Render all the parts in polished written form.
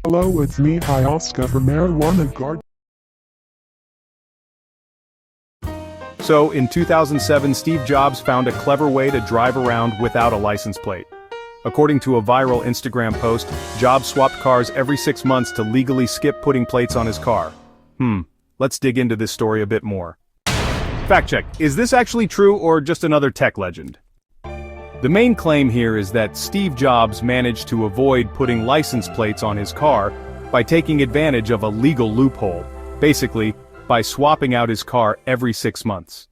Hello, it's me, Oscar from Marijuana Garden. So, in 2007, Steve Jobs found a clever way to drive around without a license plate. According to a viral Instagram post, Jobs swapped cars every 6 months to legally skip putting plates on his car. Let's dig into this story a bit more. Fact check, is this actually true or just another tech legend? The main claim here is that Steve Jobs managed to avoid putting license plates on his car by taking advantage of a legal loophole, basically, by swapping out his car every 6 months.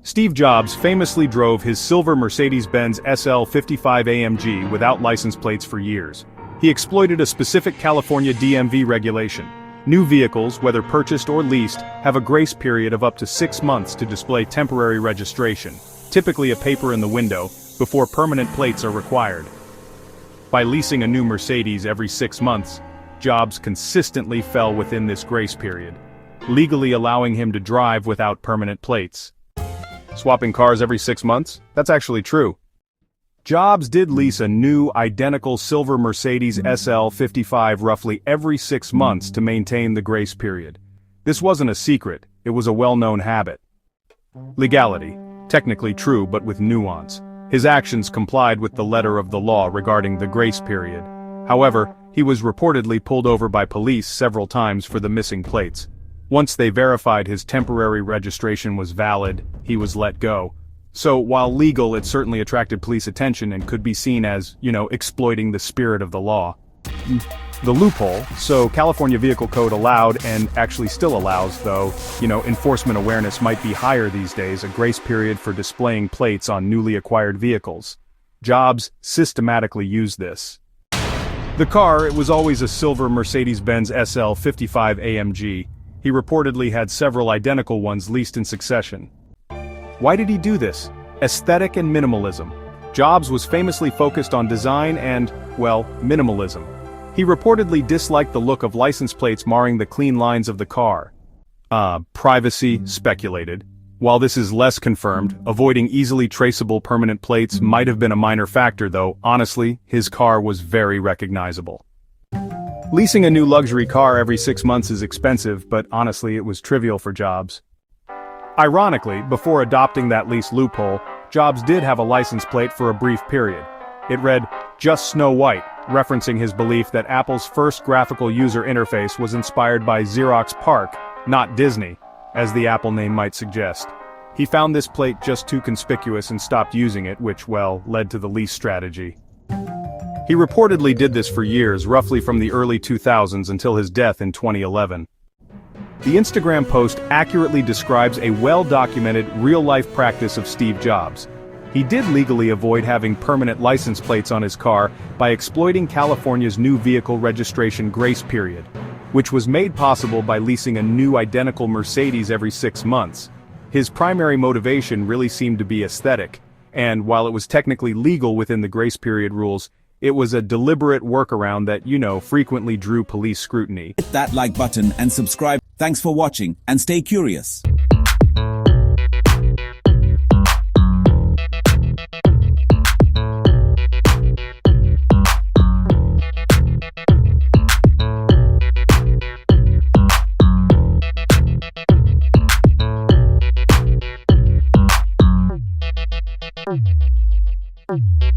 Steve Jobs famously drove his silver Mercedes-Benz SL55 AMG without license plates for years. He exploited a specific California DMV regulation. New vehicles, whether purchased or leased, have a grace period of up to 6 months to display temporary registration, typically a paper in the window, before permanent plates are required. By leasing a new Mercedes every 6 months, Jobs consistently fell within this grace period, legally allowing him to drive without permanent plates. Swapping cars every 6 months? That's actually true. Jobs did lease a new, identical silver Mercedes SL55 roughly every 6 months to maintain the grace period. This wasn't a secret, it was a well-known habit. Legality. Technically true, but with nuance. His actions complied with the letter of the law regarding the grace period. However, he was reportedly pulled over by police several times for the missing plates. Once they verified his temporary registration was valid, he was let go. So, while legal, it certainly attracted police attention and could be seen as, exploiting the spirit of the law. The loophole, so California Vehicle Code allowed, and actually still allows, though, enforcement awareness might be higher these days, a grace period for displaying plates on newly acquired vehicles. Jobs systematically used this. The car, it was always a silver Mercedes-Benz SL55 AMG. He reportedly had several identical ones leased in succession. Why did he do this? Aesthetic and minimalism. Jobs was famously focused on design and, minimalism. He reportedly disliked the look of license plates marring the clean lines of the car. Privacy, speculated. While this is less confirmed, avoiding easily traceable permanent plates might have been a minor factor, though, honestly, his car was very recognizable. Leasing a new luxury car every 6 months is expensive, but honestly it was trivial for Jobs. Ironically, before adopting that lease loophole, Jobs did have a license plate for a brief period. It read, "Just Snow White," referencing his belief that Apple's first graphical user interface was inspired by Xerox PARC, not Disney, as the Apple name might suggest. He found this plate just too conspicuous and stopped using it, which, led to the lease strategy. He reportedly did this for years, roughly from the early 2000s until his death in 2011. The Instagram post accurately describes a well-documented, real-life practice of Steve Jobs. He did legally avoid having permanent license plates on his car by exploiting California's new vehicle registration grace period, which was made possible by leasing a new identical Mercedes every 6 months. His primary motivation really seemed to be aesthetic, and while it was technically legal within the grace period rules, it was a deliberate workaround that, frequently drew police scrutiny. Hit that like button and subscribe. Thanks for watching, and stay curious. Thank you.